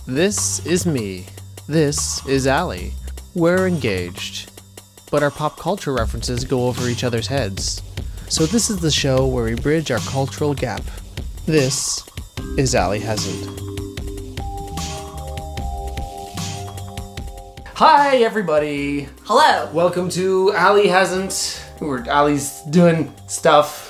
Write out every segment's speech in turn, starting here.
This is me. This is Allie. We're engaged, but our pop culture references go over each other's heads. So this is the show where we bridge our cultural gap. This is Allie Hasn't. Hi everybody! Hello! Welcome to Allie Hasn't, where Allie's doing stuff.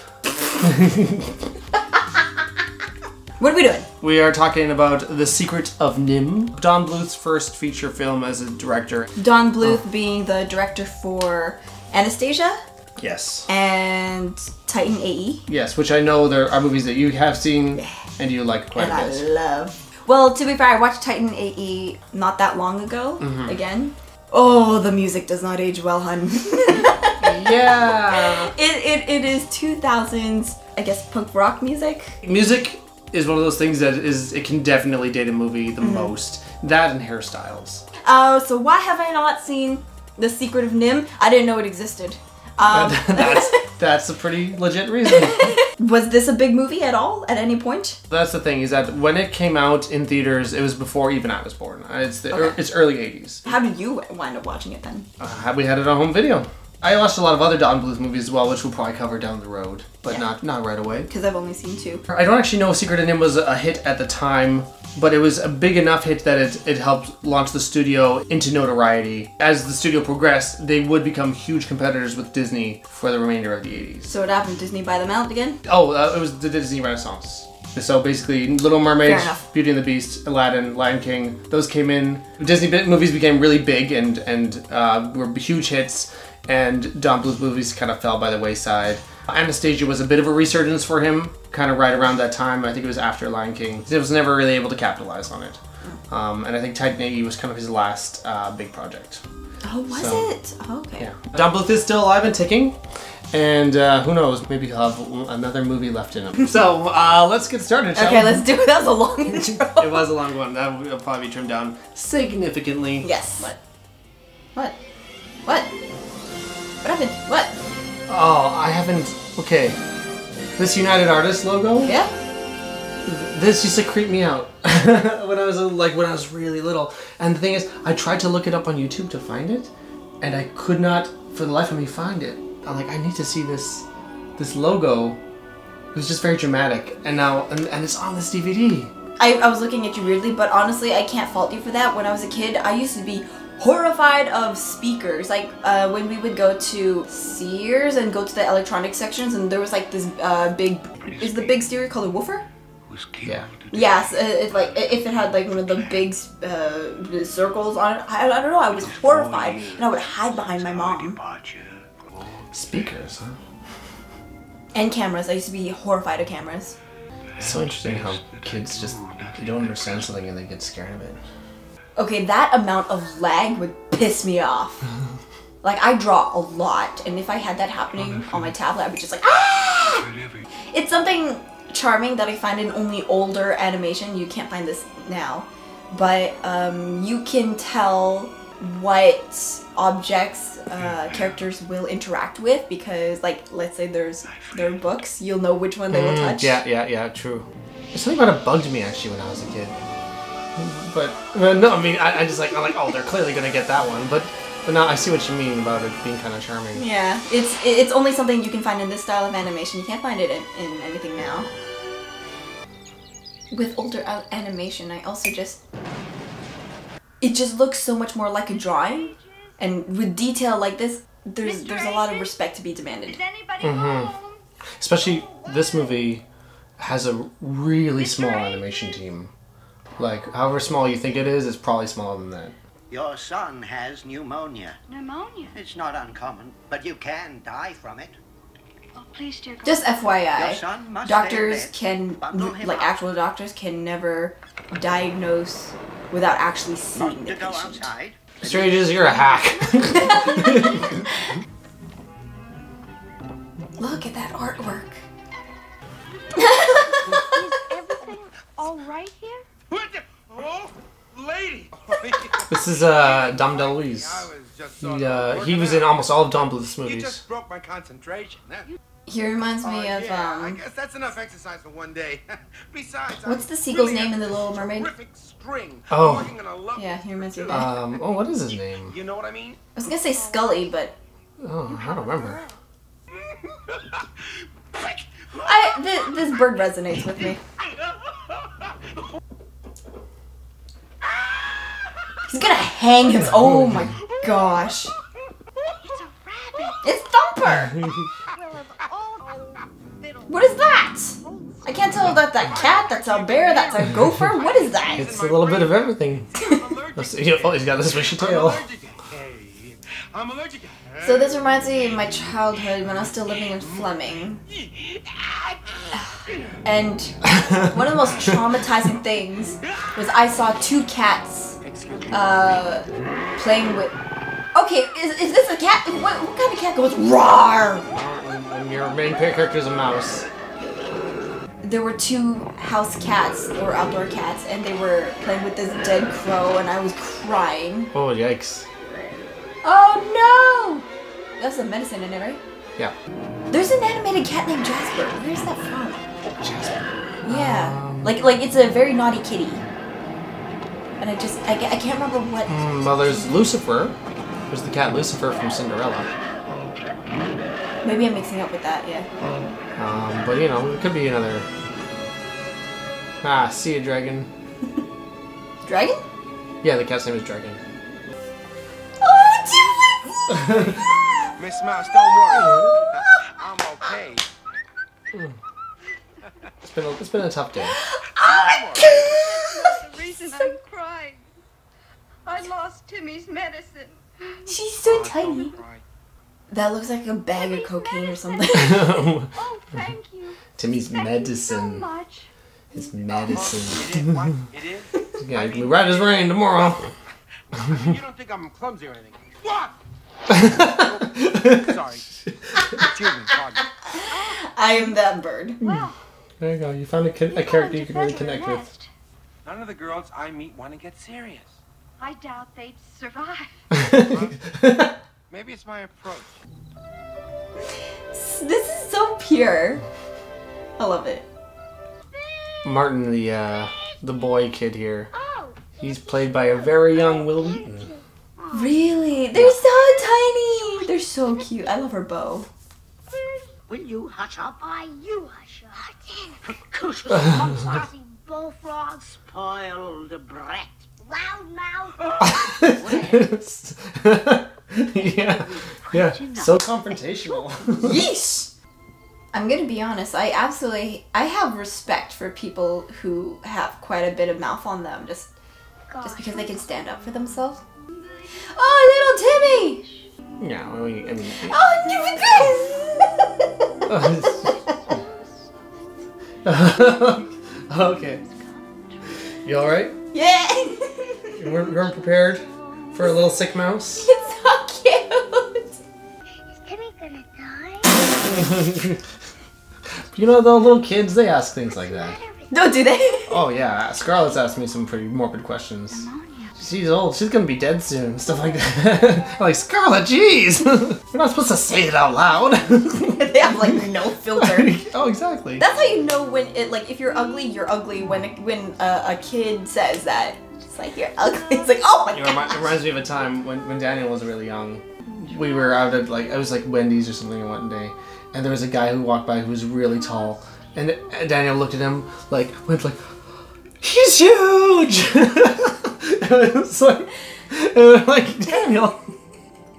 What are we doing? We are talking about The Secret of NIMH, Don Bluth's first feature film as a director. Don Bluth being the director for Anastasia Yes. and Titan AE. Yes, which I know there are movies that you have seen and you like quite And a bit. I love. Well, to be fair, I watched Titan AE not that long ago, again. Oh, the music does not age well, hun. Yeah. It is 2000s, I guess, punk rock music. Music is one of those things that it can definitely date a movie the most. That and hairstyles. Oh, so why have I not seen The Secret of NIMH? I didn't know it existed. That's a pretty legit reason. Was this a big movie at all, at any point? That's the thing, is that when it came out in theaters, it was before even I was born. It's early 80s. How did you wind up watching it then? We had it on home video. I watched a lot of other Don Bluth movies as well, which we'll probably cover down the road, but not right away. Because I've only seen 2. I don't actually know if Secret of NIMH was a hit at the time, but it was a big enough hit that it helped launch the studio into notoriety. As the studio progressed, they would become huge competitors with Disney for the remainder of the 80s. So what happened? Disney buy them out again? Oh, it was the Disney Renaissance. So basically, Little Mermaid, Beauty and the Beast, Aladdin, Lion King, those came in. Disney movies became really big and were huge hits, and Don Bluth movies kind of fell by the wayside. Anastasia was a bit of a resurgence for him, kind of right around that time. I think it was after Lion King. He was never really able to capitalize on it. And I think Titan AE was kind of his last big project. Oh, was it? Oh, okay. Yeah. Don Bluth is still alive and ticking. And who knows, maybe he'll have another movie left in him. So, let's get started, shall we? Okay, let's do it. That was a long intro. It was a long one. That will probably be trimmed down significantly. Yes. What? What happened? What? Oh, I haven't... Okay. This United Artists logo? Yeah? This used to creep me out when I was really little. And the thing is, I tried to look it up on YouTube to find it, and I could not, for the life of me, find it. I'm like, I need to see this logo. It was just very dramatic, and now and it's on this DVD. I was looking at you weirdly, but honestly, I can't fault you for that. When I was a kid, I used to be horrified of speakers. Like when we would go to Sears and go to the electronic sections, and there was like this is the big stereo called a woofer? Yeah. Yes, if it had like one of the big circles on it, I don't know. I was horrified, and I would hide behind my mom. Speakers, huh? And cameras. I used to be horrified of cameras. It's so interesting how kids just they don't understand something and they get scared of it. Okay, that amount of lag would piss me off. Like, I draw a lot, and if I had that happening on my tablet, I'd be just like, ah! It's something charming that I find in only older animation. You can't find this now. But you can tell what objects characters will interact with, because, like, let's say there are books, you'll know which one they will touch. Yeah, true. There's something about it bugged me, actually, when I was a kid. But no, I mean, I'm like, oh, they're clearly gonna get that one. But now I see what you mean about it being kind of charming. Yeah, it's only something you can find in this style of animation. You can't find it in anything now. With older animation, I also it just looks so much more like a drawing, and with detail like this, there's a lot of respect to be demanded. Is anybody home? Especially this movie has a really small animation team. Like, however small you think it is, it's probably smaller than that. Your son has pneumonia. Pneumonia? It's not uncommon, but you can die from it. Oh, please, dear God. Just Your FYI, son must doctors stay in bed. can, Bundle him like up. actual doctors, can never diagnose without actually seeing Not the to go patient. outside. Strangers, you're a hack. Look at that artwork. Is everything all right here? What the? Oh, lady! This is Dom DeLuise. I was just He was in almost all of Don Bluth's You movies. just broke my concentration. He reminds me of I guess that's enough exercise for one day. Besides, what's the seagull's name in The Little Mermaid? String. Oh. Yeah, he reminds me of that. Oh, what is his name? You know what I mean? I was gonna say Scully, but Oh, I don't remember. this bird resonates with me. He's gonna hang him. Oh my gosh. It's a rabbit. It's Thumper. Well, of all little What is that? I can't tell if that's a cat, that's a bear, that's a gopher. What is that? It's a little bit of everything. Oh, he's got this swishy tail. I'm allergic. So this reminds me of my childhood when I was still living in Fleming. And one of the most traumatizing things was I saw two cats playing with... Okay, is this a cat? What kind of cat goes roar? And your main character is a mouse. There were two house cats, or outdoor cats, and they were playing with this dead crow, and I was crying. Oh, yikes. Oh no! That's some medicine in it, right? Yeah. There's an animated cat named Jasper. Where's that from? Jasper. Yeah. Like it's a very naughty kitty. And I can't remember what... Well, there's Lucifer. There's the cat Lucifer from Cinderella. Maybe I'm mixing up with that, yeah. But you know, it could be another... see a dragon. Dragon? Yeah, the cat's name is Dragon. Oh, Miss Mouse, don't worry. I'm okay. It's been a tough day. the reason I'm crying. I lost Timmy's medicine. she's so tiny. That looks like a bag of cocaine or something. Oh, thank you. Timmy's Thank medicine. you so much. His medicine. It is what? It is? Yeah, it'll be right as rain tomorrow. You don't think I'm clumsy or anything? What? Sorry. Excuse me, pardon. I am that bird. Well, There you go. You found a character you can really connect with. None of the girls I meet want to get serious. I doubt they'd survive. Maybe it's my approach. This is so pure. I love it. Martin, the boy kid here. Oh, He's played by a very young Will Wheaton. Really? They're so tiny. They're so cute. I love her bow. Will you hush up? you hush up. Precocious monstrosity bullfrog, spoiled brat. Loud mouth. Yeah, so confrontational. Yeesh! I'm gonna be honest, I have respect for people who have quite a bit of mouth on them just because they can stand up for themselves. Oh, little Timmy! Yeah, I mean. Oh, Okay. You alright? yeah! You weren't prepared for a little sick mouse? It's so cute! Is Timmy gonna die? You know, the little kids, they ask things like that. No, do they? Oh yeah, Scarlett's asked me some pretty morbid questions. She's old, she's gonna be dead soon, stuff like that. I'm like, Scarlett, jeez! We're not supposed to say it out loud. They have like no filter. Oh, exactly. That's how you know when it, like, if you're ugly, you're ugly. When a kid says that, it's like, you're ugly. It's like, oh my god. It reminds me of a time when Daniel was really young. We were out at, like, I was like Wendy's or something one day, and there was a guy who walked by who was really tall, and Daniel looked at him, like, went like, he's huge! And it was like, Daniel.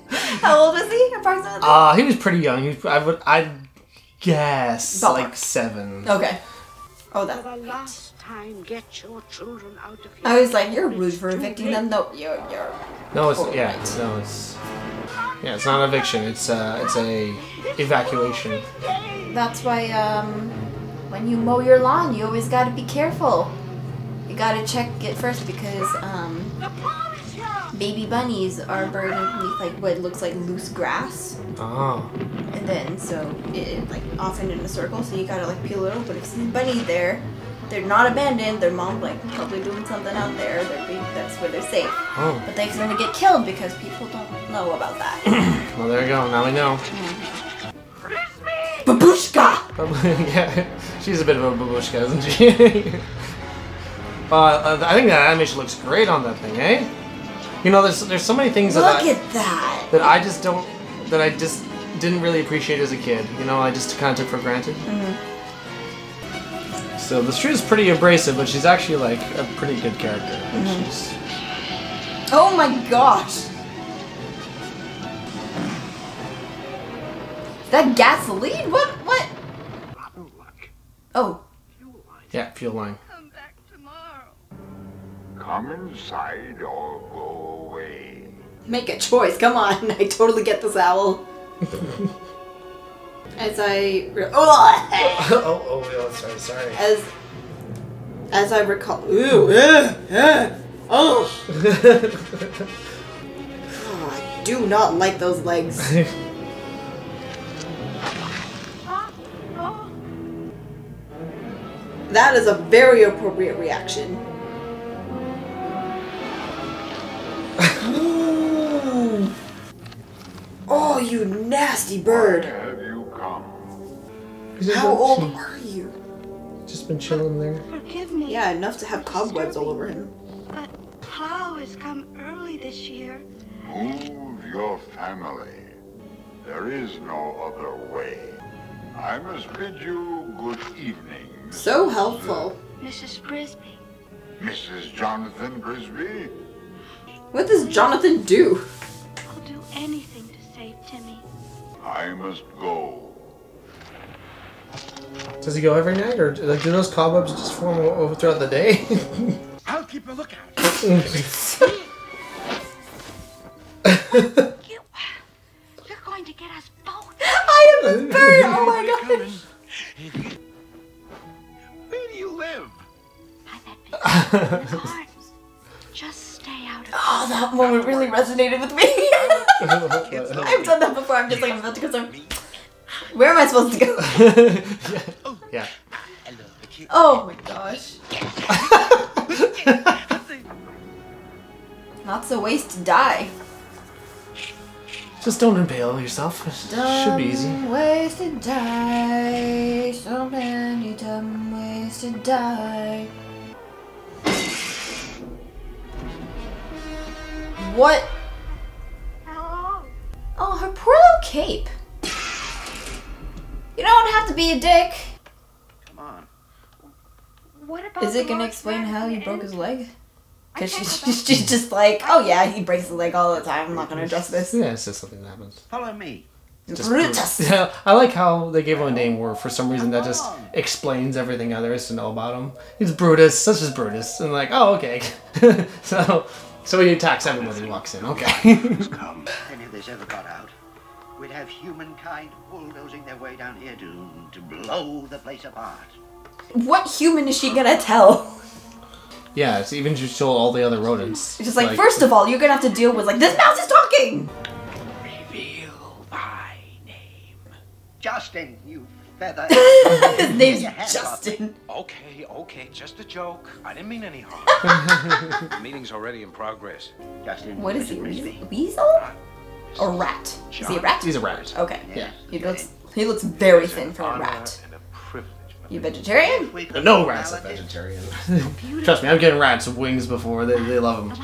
How old was he, approximately? He was pretty young. I'd guess, Ballpark. like 7. Okay. Oh, that's... For the last time, get your children out of here. I was like, you're rude for evicting them. No, you're... No, it's, Totally yeah, right. it's not eviction, it's a evacuation. That's why, when you mow your lawn, you always gotta be careful. You gotta check it first because, baby bunnies are buried underneath, like, what looks like loose grass. Oh. And then, so, it, like, often in a circle, so you gotta, like, peel it open. If there's a bunny there, they're not abandoned, their mom's, like, probably doing something out there, that's where they're safe. Oh. But they accidentally get killed because people don't know about that. Well, there you go, now we know. Babushka! Yeah, she's a bit of a babushka, isn't she? I think that animation looks great on that thing, eh? You know, there's so many things Look at that! that I just didn't really appreciate as a kid. You know, I just kind of took for granted. So the Shrew is pretty abrasive, but she's actually like a pretty good character. She's... Oh my gosh! Is that gasoline? What? Oh. Yeah, fuel line. Come back tomorrow. Come inside or go away. Make a choice, come on. I totally get this owl. As I... sorry. As I recall... Ooh, oh! I do not like those legs. That is a very appropriate reaction. Oh, you nasty bird. Why have you come? How old are you? Just been chilling there. Forgive me. Yeah, enough to have cobwebs all over him. But Plow has come early this year. Move your family. There is no other way. I must bid you good evening. So helpful. Mrs. Frisbee. Mrs. Jonathan Brisby? What does Jonathan do? I'll do anything to save Timmy. I must go. Does he go every night, or like, do those cobwebs just form over throughout the day? I'll keep a lookout. You're going to get us both. I am a bird! Oh my gosh! Where do you live? I'm at Victoria's Gardens. Just stay out of Oh, that moment really resonated with me. I've done that before. I'm just like about to go. Where am I supposed to go? Yeah. Oh my gosh. Not so ways to die. Just don't impale yourself. It should be easy. Ways to die. So many dumb ways to die. What? Hello. Oh, her poor little cape. You don't have to be a dick. Come on. What about Is it the gonna Lord's explain how he Master broke and- his leg? Because I can't she's just like, oh yeah, he breaks his leg all the time. I'm not gonna address this. Yeah, it's just something that happens. Follow me. Brutus. Yeah, I like how they gave him a name where for some reason that just explains everything there is to know about him. He's Brutus, such as Brutus. And like, oh, okay. So he attacks everyone he walks in. Okay. Come. And if this ever got out, we'd have humankind bulldozing their way down here to blow the place apart. What human is she gonna tell? Yeah, it's even just told all the other rodents. She's just like, first of all, you're gonna have to deal with like, this mouse is talking! Reveal my name. Justin, you feather. His name's Justin. Okay, just a joke. I didn't mean any harm. The meeting's already in progress. Justin, What is he, Mr. Frisbee. weasel? Or rat? Is he a rat? He's a rat. Okay. Yeah. He looks very thin for a Honor rat. and a privilege. You vegetarian? We No rats are vegetarian. Trust me, I'm getting rats wings before. They love them.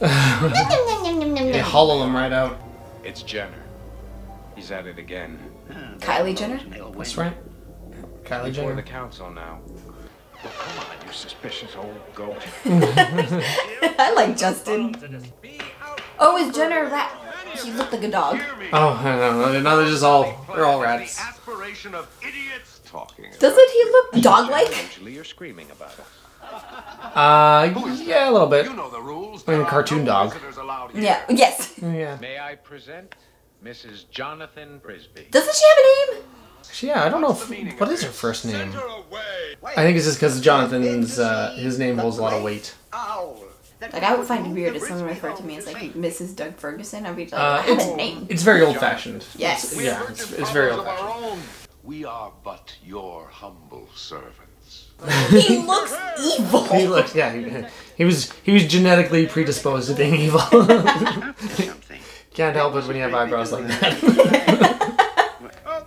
They hollow them right out. It's Jenner. He's at it again. Kylie Jenner? That's right. Kylie Before the Jenner. council now. Well, come on, you suspicious old goat. I like Justin. Oh, is Jenner a rat? She looked like a dog. Oh, I don't know. Now they're all rats. Aspiration of idiots. Talking. Doesn't he look dog-like? Eventually you're screaming about it. Yeah, a little bit. You know the rules. I mean, a cartoon dog. Visitors allowed here. Yeah, yes. Yeah. May I present Mrs. Jonathan Brisby? Doesn't she have a name? Actually, yeah, I don't know what is her first name. I think it's just because Jonathan's his name holds a lot of weight. Owl. Like, I would find it weird if someone referred to me as like Mrs. Doug Ferguson. I'd be like, I have a name. It's very old-fashioned. Yes. Yeah, it's very old-fashioned. We are but your humble servants. He looks evil. He looks, yeah, he was genetically predisposed to being evil. Something. Can't help it when you have eyebrows like that.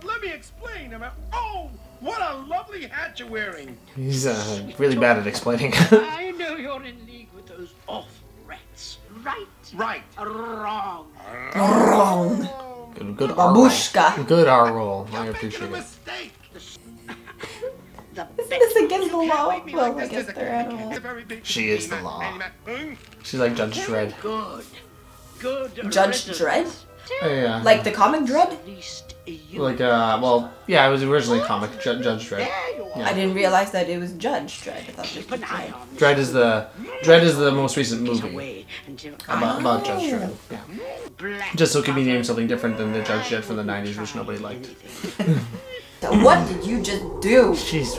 Let me explain. silly hat you're wearing? He's really bad at explaining. I know you're in league with those awful rats. Right? Right. Wrong. Wrong. Good Babushka. Good R roll. I You're making a appreciate it. mistake. Isn't this against the law? Well, I guess they're animals. She is the law. She's like Judge Dredd. Good. Good. Judge Dredd? Oh, yeah. Like the comic Dredd? At least you. Like, well, yeah, it was originally comic Judge Dredd. There you are. I didn't realize that it was Judge Dredd. I thought it Keep was an eye Dredd. on Dredd is the most recent movie away until about Judge Dredd. Yeah. black. Just so it could be named something different than the Judge Dredd from the 90s, which nobody liked. So what did you just do? Jeez.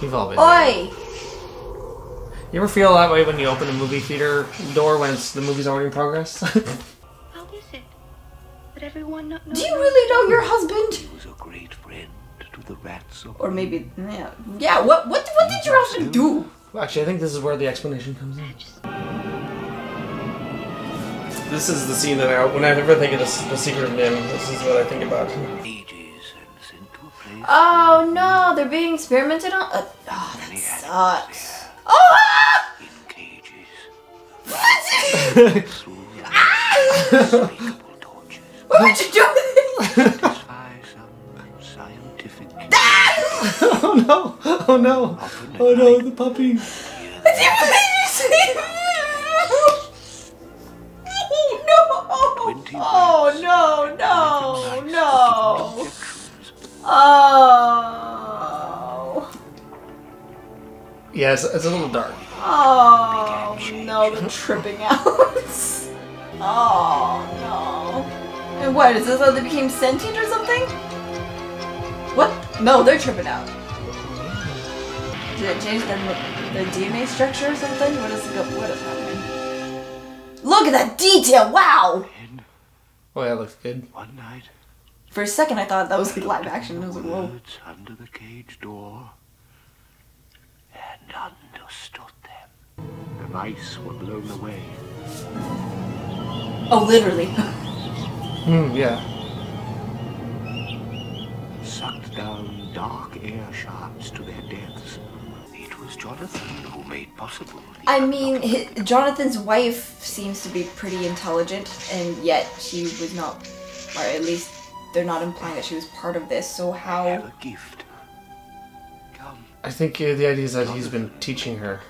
We've all been there. Oi! You ever feel that way when you open a movie theater door when the movie's already in progress? How is it that everyone knows? Do you really know your husband? He was a great friend to the rats of Or maybe, yeah. What did your husband do? Well, actually, I think this is where the explanation comes in. This is the scene that whenever I think of the Secret of NIMH, this is what I think about. ages and sent to a place. Oh no, they're being experimented on. Oh, that sucks. Oh! In cages. Oh Unspeakable tortures. What would you do? Satisfy some scientific. no! Oh no! Oh no, the puppy! Oh no! Oh! Yeah, it's a little dark. Oh no, they're tripping out. Oh no. And what, is this how they became sentient or something? What? No, they're tripping out. Did it change the DNA structure or something? What is happening? Look at that detail! Wow! Oh yeah, it looks good. One night, For a second I thought that was like live action. I was like, whoa. birds under the cage door and understood them. The mice were blown away. Oh, literally. Yeah. Sucked down dark air shafts to their deaths. It was Jonathan who made possible. I mean, Jonathan's wife seems to be pretty intelligent, and yet she was not, or at least they're not implying that she was part of this, so Have how... a gift. Come. I think the idea is that he's been teaching her.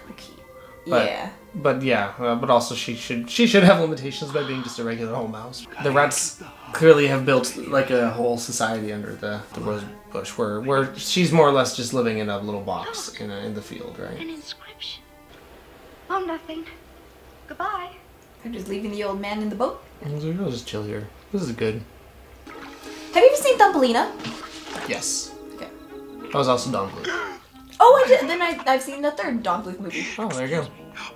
But, Yeah. But yeah, but also she should have limitations by being just a regular old mouse. The rats clearly have built like a whole society under the rose bush, where she's more or less just living in a little box in the field, An right? inscription. Oh, nothing. Goodbye. They're just leaving the old man in the boat. I'll just chill here. This is good. Have you ever seen Thumbelina? Yes. Okay. That was also Don Bluth. Oh, I did. Then I've seen the third Don Bluth movie. Oh, there you go.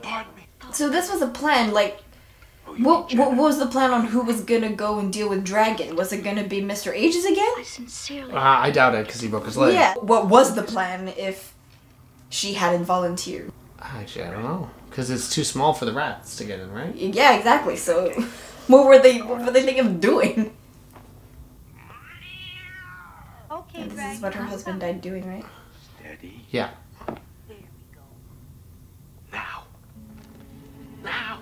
Pardon me. So this was a plan, like, what was the plan on who was gonna go and deal with Dragon? Was it gonna be Mr. Ages again? I sincerely. I doubt it because he broke his leg. Yeah. What was the plan if she hadn't volunteered? Actually, I don't know because it's too small for the rats to get in, right? Yeah, exactly. So, what were they thinking of doing? Okay, And this Dragon, is what her I'm husband coming. died doing, right? Steady. Yeah. There we go. Now. Now.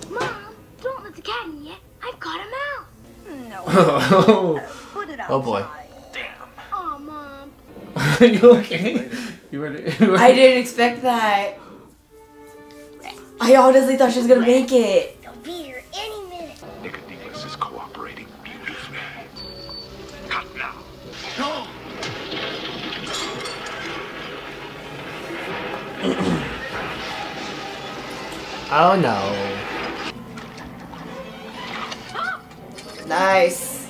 Mom, don't let the cat in yet. I've got a mouse. No. Oh Put it out. boy. Damn. Oh, Mom. Are you okay? You were. I didn't expect that. I honestly thought she was gonna make it. They'll be here any minute. Nicodemus is cooperating beautifully. Cut now. No. Oh no. Nice.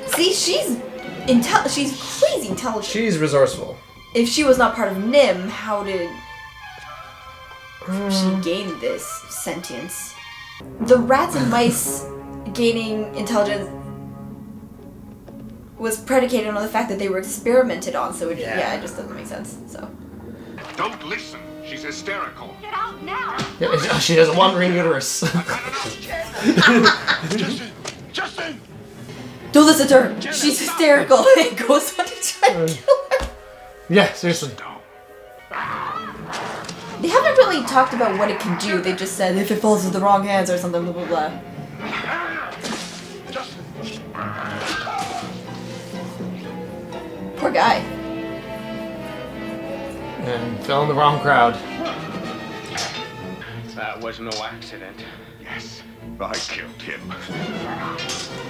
See, she's crazy intelligent. She's resourceful. If she was not part of NIMH, how did she gain this sentience? The rats and mice gaining intelligence was predicated on the fact that they were experimented on, so it just doesn't make sense. So Don't listen. She's hysterical. Get out now. Yeah, she has a wandering uterus. Justin! Don't listen to her. She's hysterical. It goes on to try to kill her. Yeah, seriously. They haven't really talked about what it can do. They just said if it falls into the wrong hands or something, blah, blah, blah. Poor guy. And fell in the wrong crowd. That was no accident. Yes, I killed him.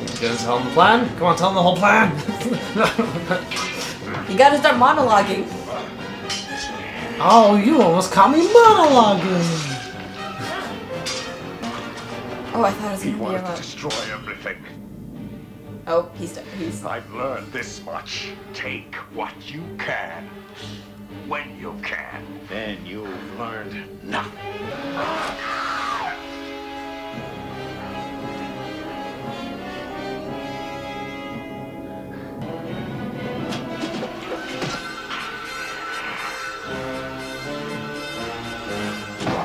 You gonna tell him the plan? Come on, tell him the whole plan. You gotta start monologuing. Oh, you almost caught me monologuing. Oh, I thought it was He gonna be wanted to about. destroy everything. Oh, he's. I've learned this much. Take what you can, when you can. Then you've learned nothing.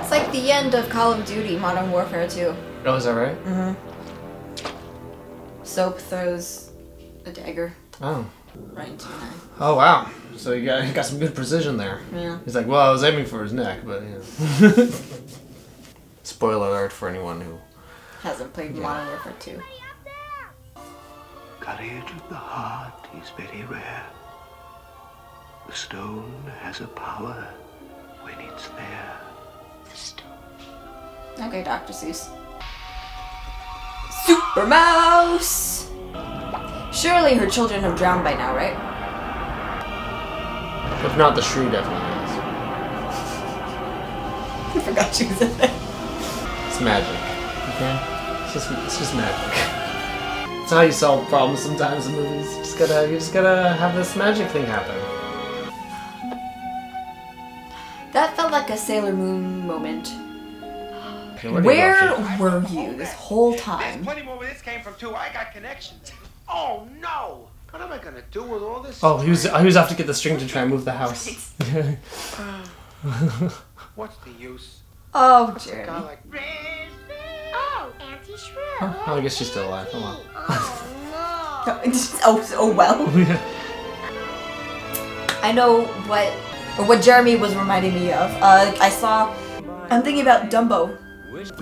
It's like the end of Call of Duty Modern Warfare 2. Oh, is that right? Mm-hmm. Soap throws a dagger Oh. right into an eye. Oh, wow. So you got some good precision there. Yeah. He's like, well, I was aiming for his neck, but yeah. Spoiler alert for anyone who... Hasn't played Modern Warfare 2. Courage of the heart is very rare. The stone has a power when it's there. The stone. Okay, Dr. Seuss. Super Mouse! Surely her children have drowned by now, right? If not, the shrew definitely is. I forgot she was in there. It's magic. Okay? It's just magic. It's how you solve problems sometimes in movies. You just gotta have this magic thing happen. That felt like a Sailor Moon moment. Okay, where do you Where go, were you this whole There's time? plenty more where this came from, too. I got connections. Oh, no! What am I gonna do with all this? Oh, he was off to get the string to try and move the house. What's the use? Oh, A guy Jeremy. like Oh, Auntie Shrew. Oh, I guess she's still alive. Hold on. Oh well. I know what Jeremy was reminding me of. I'm thinking about Dumbo.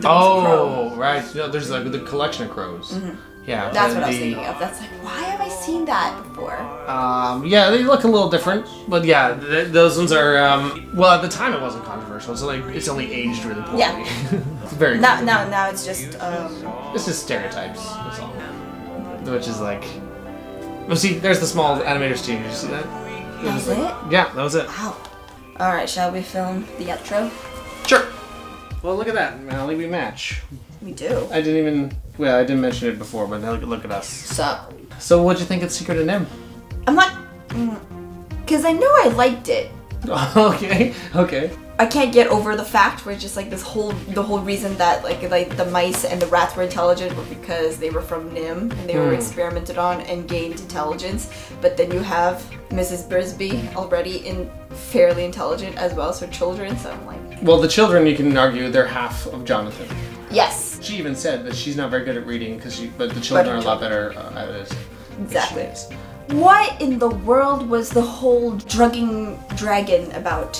Oh, right. No, there's like the collection of crows. Mm-hmm. Yeah. That's what I was thinking of. That's like, why have I seen that before? Yeah, they look a little different, but yeah, those ones are. Well, at the time it wasn't controversial, so like it's only aged really poorly. Yeah. It's very. Now it's just It's just stereotypes. That's all. Which is like. Well, see, there's the small animator studio. Did you see that? that was it? Yeah, that was it. Wow. All right, shall we film the outro? Sure. Well, look at that, Allie. We match. We do. I didn't mention it before, but now look at us. So, what'd you think of Secret of NIMH? I'm not, because I know I liked it. Okay. I can't get over the fact where it's just like the whole reason that like the mice and the rats were intelligent were because they were from NIMH and they were experimented on and gained intelligence. But then you have Mrs. Brisby already fairly intelligent as well, so children. So I'm like, Well, the children, you can argue, they're half of Jonathan. yes, She even said that she's not very good at reading, but the children are a lot better at it. exactly. She is. What in the world was the whole drugging dragon about?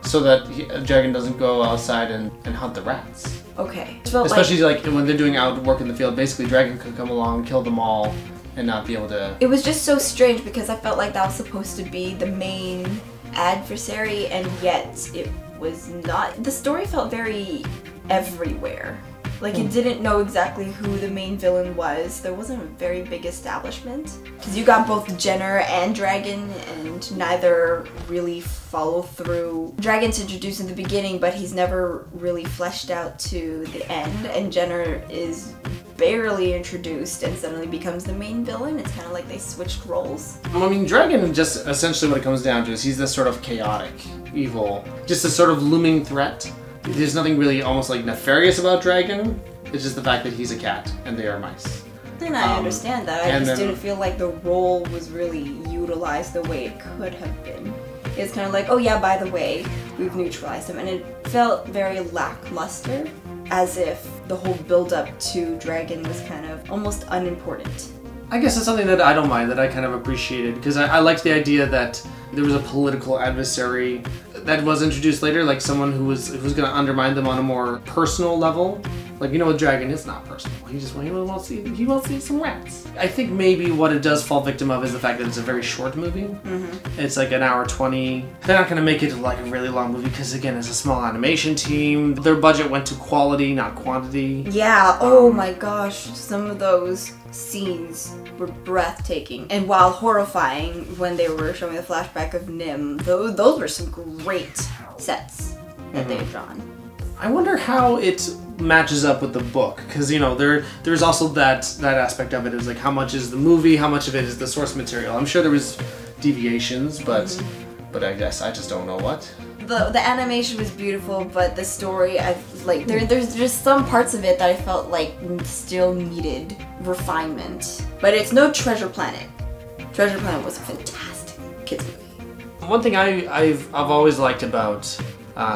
So that Dragon doesn't go outside and hunt the rats. Okay. It felt Especially like when they're doing out work in the field, basically Dragon could come along, kill them all, and not be able to... It was just so strange because I felt like that was supposed to be the main adversary and yet it was not. The story felt very everywhere. Like it didn't know exactly who the main villain was. There wasn't a very big establishment. Because you got both Jenner and Dragon and neither really follow through. Dragon's introduced in the beginning but he's never really fleshed out to the end, and Jenner is barely introduced and suddenly becomes the main villain. It's kind of like they switched roles. I mean, Dragon, just essentially what it comes down to is he's this sort of chaotic, evil, just a sort of looming threat. There's nothing really almost like nefarious about Dragon. It's just the fact that he's a cat and they are mice. And I understand that. I and just then- didn't feel like the role was really utilized the way it could have been. It's kind of like, oh yeah, by the way, we've neutralized him. And it felt very lackluster. as if the whole build-up to Dragon was kind of almost unimportant. I guess it's something that I don't mind, that I kind of appreciated, because I liked the idea that there was a political adversary that was introduced later, like someone who was going to undermine them on a more personal level. Like, with Dragon, it's not personal. He wants to eat some rats. I think maybe what it does fall victim of is the fact that it's a very short movie. Mm-hmm. It's like an hour 20. They're not going to make it like a really long movie because, again, it's a small animation team. Their budget went to quality, not quantity. Yeah, oh my gosh, some of those scenes were breathtaking. And while horrifying when they were showing the flashback of NIMH, those were some great sets that they had drawn. I wonder how it matches up with the book, because there's also that aspect of it is like how much is the movie, how much of it is the source material. I'm sure there was deviations, but I guess I just don't know what. The animation was beautiful, but the story, there's just some parts of it that I felt like still needed refinement. But it's no Treasure Planet. Treasure Planet was a fantastic kids movie. One thing I've always liked about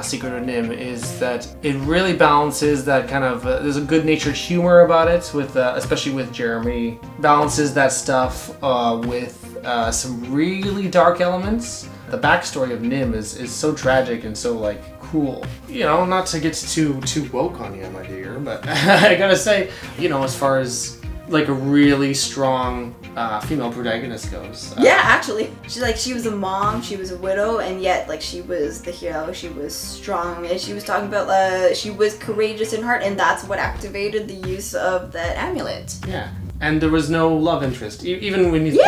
Secret of NIMH is that it really balances that kind of there's a good-natured humor about it, with especially with Jeremy. Balances that stuff with some really dark elements. The backstory of NIMH is so tragic and so cool. Not to get too woke on you, my dear, but I gotta say, as far as a really strong female protagonist goes. Yeah, actually. She was a mom, she was a widow, and yet she was the hero. She was strong, and she was talking about she was courageous in heart, and that's what activated the use of that amulet. Yeah. And there was no love interest. Even when you think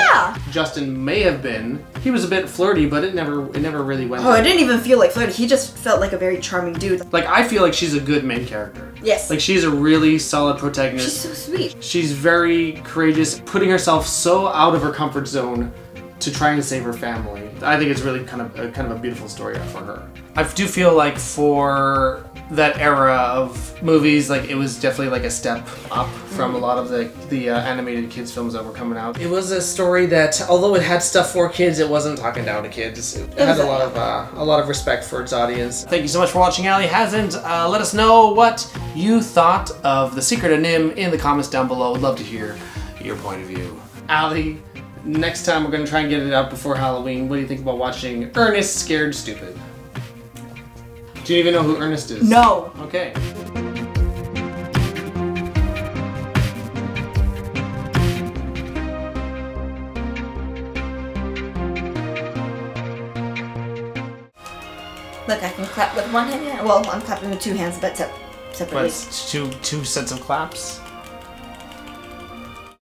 Justin may have been, he was a bit flirty, but it never really went. Oh, it didn't even feel like flirty. He just felt like a very charming dude. I feel like she's a good main character. Yes. She's a really solid protagonist. She's so sweet. She's very courageous, putting herself so out of her comfort zone to try and save her family. I think it's really kind of a beautiful story for her. I do feel like for that era of movies, it was definitely a step up from a lot of the animated kids films that were coming out. It was a story that, although it had stuff for kids, it wasn't talking down to kids. It had a lot of respect for its audience. Thank you so much for watching Allie Hasn't. Let us know what you thought of The Secret of NIMH in the comments down below. I'd love to hear your point of view. Allie, next time we're going to try and get it out before Halloween. What do you think about watching Ernest Scared Stupid? Do you even know who Ernest is? No. Okay. Look, I can clap with one hand. Well, I'm clapping with two hands, but separately. What, two sets of claps?